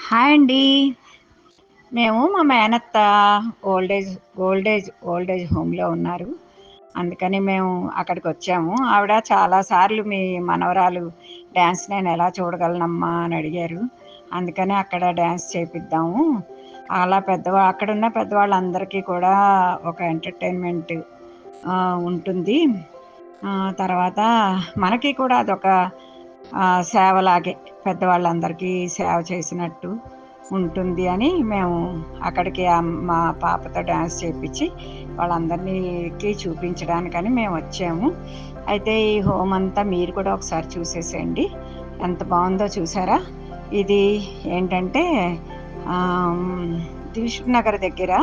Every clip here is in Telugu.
హాయ్ అండి. మేము మా మేనత్త ఓల్డేజ్ హోమ్‌లో ఉన్నారు. అందుకని మేము అక్కడికొచ్చాము. ఆవిడ చాలా సార్లు మీ మనవరాలు డాన్స్ నేనెలా చూడగలనమ్మా అని అడిగారు. అందుకని అక్కడ డాన్స్ చేపిద్దాము. అలా అక్కడున్న పెద్దవాళ్ళందరికీ కూడా ఒక ఎంటర్‌టైన్‌మెంట్ ఉంటుంది. తర్వాత మనకి కూడా అదొక సేవలాగే పెద్దవాళ్ళందరికీ సేవ చేసినట్టు ఉంటుంది అని మేము అక్కడికి మా పాపతో డాన్స్ చేపించి వాళ్ళందరికీ చూపించడానికని మేము వచ్చాము. అయితే ఈ హోమ్ అంతా మీరు కూడా ఒకసారి చూసేసేయండి. ఎంత బాగుందో చూసారా? ఇది ఏంటంటే దిల్సుఖ్ నగర్ దగ్గర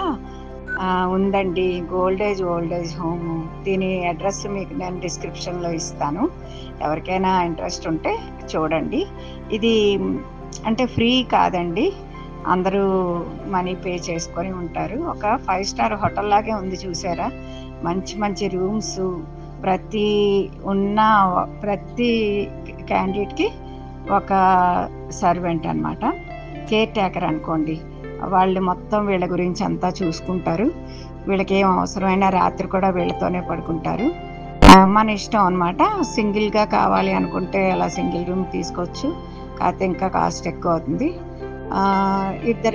ఉందండి ఓల్డేజ్ హోము. దీని అడ్రస్ మీకు నేను డిస్క్రిప్షన్లో ఇస్తాను. ఎవరికైనా ఇంట్రెస్ట్ ఉంటే చూడండి. ఇది అంటే ఫ్రీ కాదండి, అందరూ మనీ పే చేసుకొని ఉంటారు. ఒక 5 స్టార్ హోటల్ లాగే ఉంది చూసారా? మంచి మంచి రూమ్స్, ప్రతి క్యాండిడేట్కి ఒక సర్వెంట్ అనమాట, కేర్ టేకర్ అనుకోండి. వాళ్ళు మొత్తం వీళ్ళ గురించి అంతా చూసుకుంటారు. వీళ్ళకి ఏం అవసరమైనా రాత్రి కూడా వీళ్ళతోనే పడుకుంటారు. మన ఇష్టం అనమాట. సింగిల్గా కావాలి అనుకుంటే అలా సింగిల్ రూమ్ తీసుకోవచ్చు, కాకపోతే ఇంకా కాస్ట్ ఎక్కువ అవుతుంది.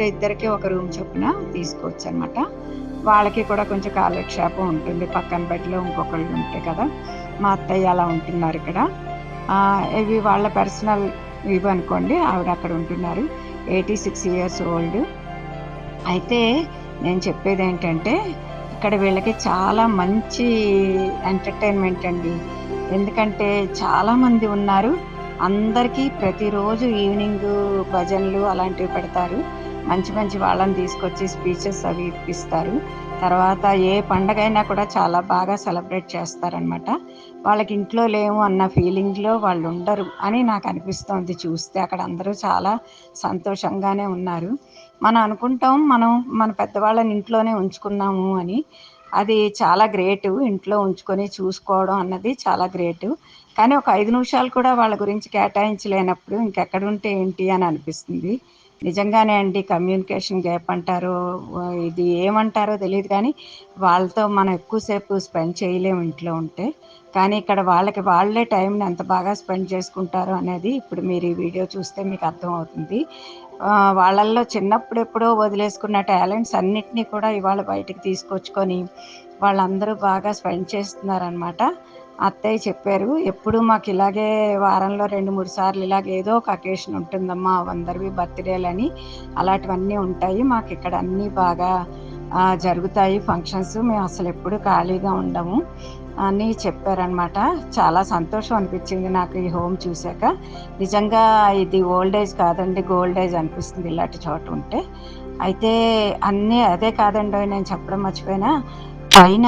ఇద్దరికి ఒక రూమ్ చొప్పున తీసుకోవచ్చు అనమాట. వాళ్ళకి కూడా కొంచెం కాలక్షేపం ఉంటుంది, పక్కన బెడ్లో ఇంకొకళ్ళు ఉంటే కదా. మా అత్తయ్య అలా ఉంటున్నారు ఇక్కడ. ఇవి వాళ్ళ పర్సనల్ ఇవి అనుకోండి. ఆవిడ అక్కడ ఉంటున్నారు, 86 ఇయర్స్ ఓల్డ్. అయితే నేను చెప్పేది ఏంటంటే, ఇక్కడ వీళ్ళకి చాలా మంచి ఎంటర్టైన్మెంట్ అండి. ఎందుకంటే చాలామంది ఉన్నారు. అందరికీ ప్రతిరోజు ఈవినింగ్ భజనలు అలాంటివి పెడతారు. మంచి మంచి వాళ్ళని తీసుకొచ్చి స్పీచెస్ అవి ఇప్పిస్తారు. తర్వాత ఏ పండగైనా కూడా చాలా బాగా సెలబ్రేట్ చేస్తారనమాట. వాళ్ళకి ఇంట్లో లేము అన్న ఫీలింగ్లో వాళ్ళు ఉండరు అని నాకు అనిపిస్తోంది చూస్తే. అక్కడ అందరూ చాలా సంతోషంగానే ఉన్నారు. మనం అనుకుంటాం మనం మన పెద్దవాళ్ళని ఇంట్లోనే ఉంచుకున్నాము అని. అది చాలా గ్రేటు. ఇంట్లో ఉంచుకొని చూసుకోవడం అన్నది చాలా గ్రేటు. కానీ ఒక 5 నిమిషాలు కూడా వాళ్ళ గురించి కేటాయించలేనప్పుడు ఇంకెక్కడుంటే ఏంటి అని అనిపిస్తుంది. నిజంగానే అండి, కమ్యూనికేషన్ గ్యాప్ అంటారో ఇది ఏమంటారో తెలియదు, కానీ వాళ్ళతో మనం ఎక్కువసేపు స్పెండ్ చేయలేము ఇంట్లో ఉంటే. కానీ ఇక్కడ వాళ్ళకి వాళ్ళే టైంని ఎంత బాగా స్పెండ్ చేసుకుంటారో అనేది ఇప్పుడు మీరు ఈ వీడియో చూస్తే మీకు అర్థమవుతుంది. వాళ్ళల్లో చిన్నప్పుడెప్పుడో వదిలేసుకున్న టాలెంట్స్ అన్నిటినీ కూడా ఇవాళ బయటికి తీసుకొచ్చుకొని వాళ్ళందరూ బాగా స్పెండ్ చేస్తున్నారనమాట. అత్తయ్య చెప్పారు, ఎప్పుడు మాకు ఇలాగే వారంలో 2-3 సార్లు ఇలాగే ఏదో ఒక అకేషన్ ఉంటుందమ్మా, అందరివి బర్త్డేలని అలాంటివన్నీ ఉంటాయి, మాకు ఇక్కడ అన్నీ బాగా జరుగుతాయి ఫంక్షన్స్, మేము అసలు ఎప్పుడు ఖాళీగా ఉండము అని చెప్పారనమాట. చాలా సంతోషం అనిపించింది నాకు ఈ హోమ్ చూశాక. నిజంగా ఇది ఓల్డేజ్ కాదండి, గోల్డేజ్ అనిపిస్తుంది ఇలాంటి చోట ఉంటే. అయితే అన్నీ అదే కాదండి, నేను చెప్పడం మర్చిపోయినా, పైన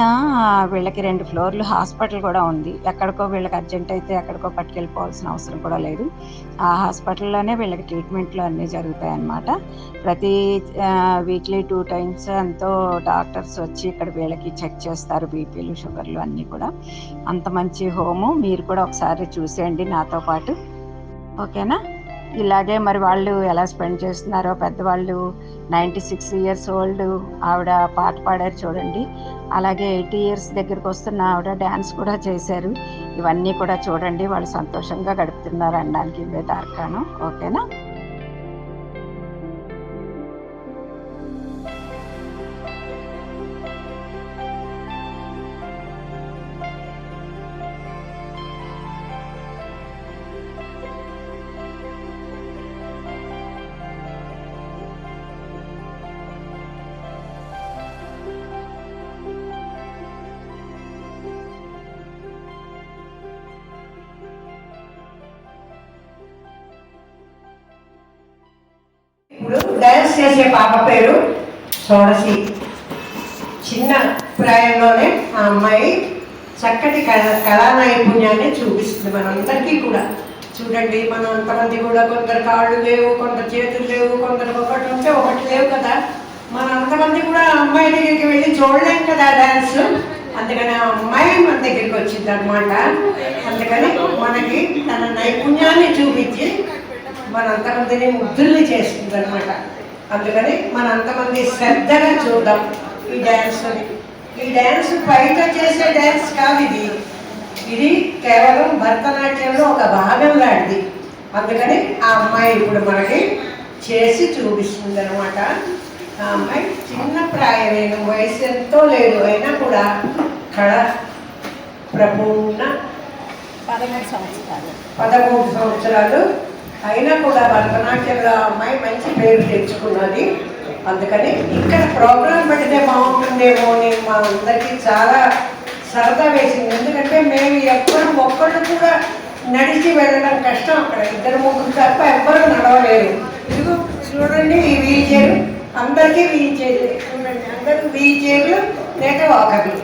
వీళ్ళకి 2 ఫ్లోర్లు హాస్పిటల్ కూడా ఉంది. ఎక్కడికో వీళ్ళకి అర్జెంట్ అయితే ఎక్కడికో పట్టుకెళ్ళిపోవాల్సిన అవసరం కూడా లేదు. ఆ హాస్పిటల్లోనే వీళ్ళకి ట్రీట్మెంట్లు అన్నీ జరుగుతాయి అన్నమాట. ప్రతి వీక్లీ 2 టైమ్స్ ఎంతో డాక్టర్స్ వచ్చి ఇక్కడ వీళ్ళకి చెక్ చేస్తారు, బీపీలు షుగర్లు అన్నీ కూడా. అంత మంచి హోము. మీరు కూడా ఒకసారి చూసేయండి నాతో పాటు, ఓకేనా? ఇలాగే మరి వాళ్ళు ఎలా స్పెండ్ చేస్తున్నారో. పెద్దవాళ్ళు 96 ఇయర్స్ ఓల్డ్ ఆవిడ పాట పాడారు చూడండి. అలాగే 80 ఇయర్స్ దగ్గరికి వస్తున్న ఆవిడ డ్యాన్స్ కూడా చేశారు. ఇవన్నీ కూడా చూడండి, వాళ్ళు సంతోషంగా గడుపుతున్నారు అనడానికి ఇవే తార్కాణం, ఓకేనా? ఇప్పుడు డ్యాన్స్ చేసే పాప పేరు షోడశి. చిన్న ప్రాయంలోనే ఆ అమ్మాయి చక్కటి కళా నైపుణ్యాన్ని చూపిస్తుంది మనందరికీ కూడా. చూడండి, మనం అంతమంది కూడా కొందరు కాళ్ళు లేవు, కొందరు చేతులు లేవు, కొందరు ఒకటి ఉంటే ఒకటి లేవు కదా. మన అంతమంది కూడా అమ్మాయి దగ్గరికి వెళ్ళి చూడలేం కదా డ్యాన్స్. అందుకని ఆ అమ్మాయి మన దగ్గరికి వచ్చింది అనమాట. అందుకని మనకి తన నైపుణ్యాన్ని చూపించి మనంతమందిని ముగ్ధుల్ని చేస్తుంది అనమాట. అందుకని మనంతమంది శ్రద్ధగా చూద్దాం ఈ డ్యాన్స్ని. ఈ డ్యాన్స్ బయట చేసే డ్యాన్స్ కాదు ఇది. ఇది కేవలం భరతనాట్యంలో ఒక భాగం లాంటిది. అందుకని ఆ అమ్మాయి ఇప్పుడు మనకి చేసి చూపిస్తుంది అనమాట. ఆ అమ్మాయి చిన్న ప్రాయమైన వయసు ఎంతో లేదు, అయినా కూడా కళ ప్రపూర్ణ 13 సంవత్సరాలు అయినా కూడా భరతనాట్యంలో అమ్మాయి మంచి పేరు తెచ్చుకున్నది. అందుకని ఇక్కడ ప్రోగ్రాం పెడితే బాగుంటుందేమో అని మా అందరికీ చాలా సరదా వేసింది. ఎందుకంటే మేము ఒక్కళ్ళు కూడా నడిచి వెళ్ళడం కష్టం. అక్కడ 2-3 తప్ప ఎవ్వరూ నడవలేరు. ఇదిగో చూడండి, ఈ వీల్ చైర్ అందరికీ వీల్ చైర్ చూడండి. అందరూ వీల్ చైర్లు లేక వాకర్లు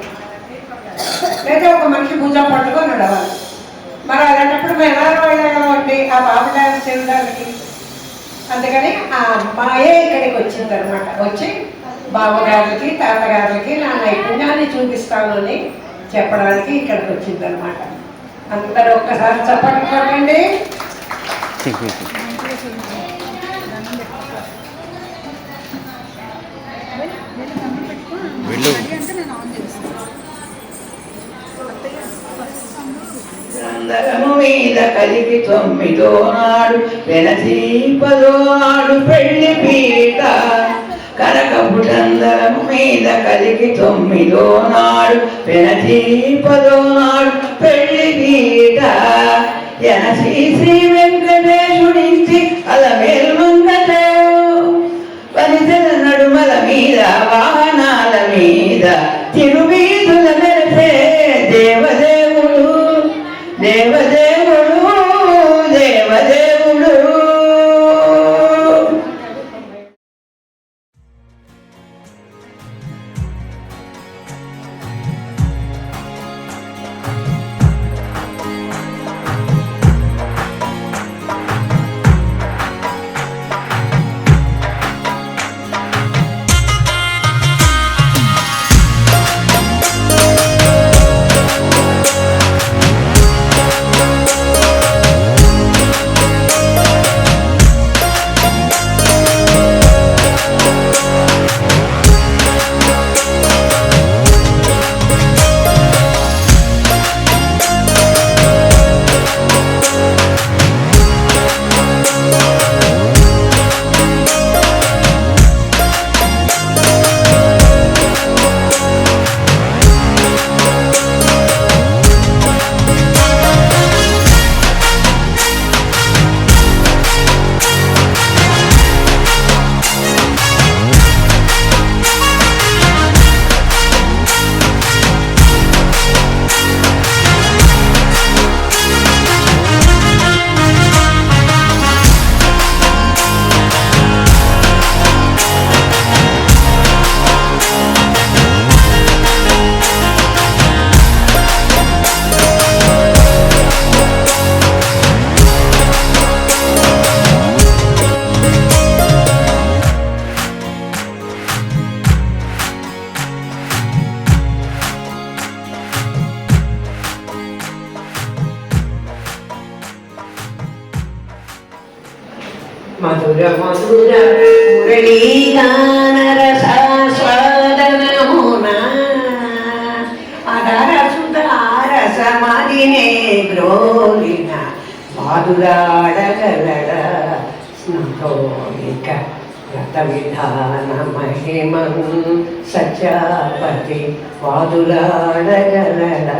లేక ఒక మనిషి భుజం పట్టుకొని నడవాలి. మరి అలాంటప్పుడు మేము ఎలా వెళ్ళగలమండి ఆ బాబు డ్యాన్స్ చేయడానికి? అందుకని ఆ అమ్మాయే ఇక్కడికి వచ్చింది అనమాట. వచ్చి బావగారికి తాతగారికి నా నైపుణ్యాన్ని చూపిస్తాను అని చెప్పడానికి ఇక్కడికి వచ్చింది అనమాట. అందరూ ఒక్కసారి చప్పట్లు కొట్టండి. అందరము మీద కలిపి 9వ నాడు వెనదీపదో నాడు పెళ్లి పీట. కనకపుటందరము మీద కలిపి 9వ నాడు వెనదీపదో నాడు పెళ్లి పీట. ఎనసి శ్రీ వెంకటేశుడించి అలమేలు మంగట వనితల నడుమల మీద వాహనాల మీద తిరువీధుల మెరిసే దేవదేవుడు దేవదేవుడు దేవదేవుడు. మధుర మధుర మురళీగానరసాస్వాదనమున అధరసుధారసమదినే గ్రోలిన బాదురాడగలడ స్నోలిక రత విధాన మహిమన్ సత్యాపతి బాదురాడగలడ.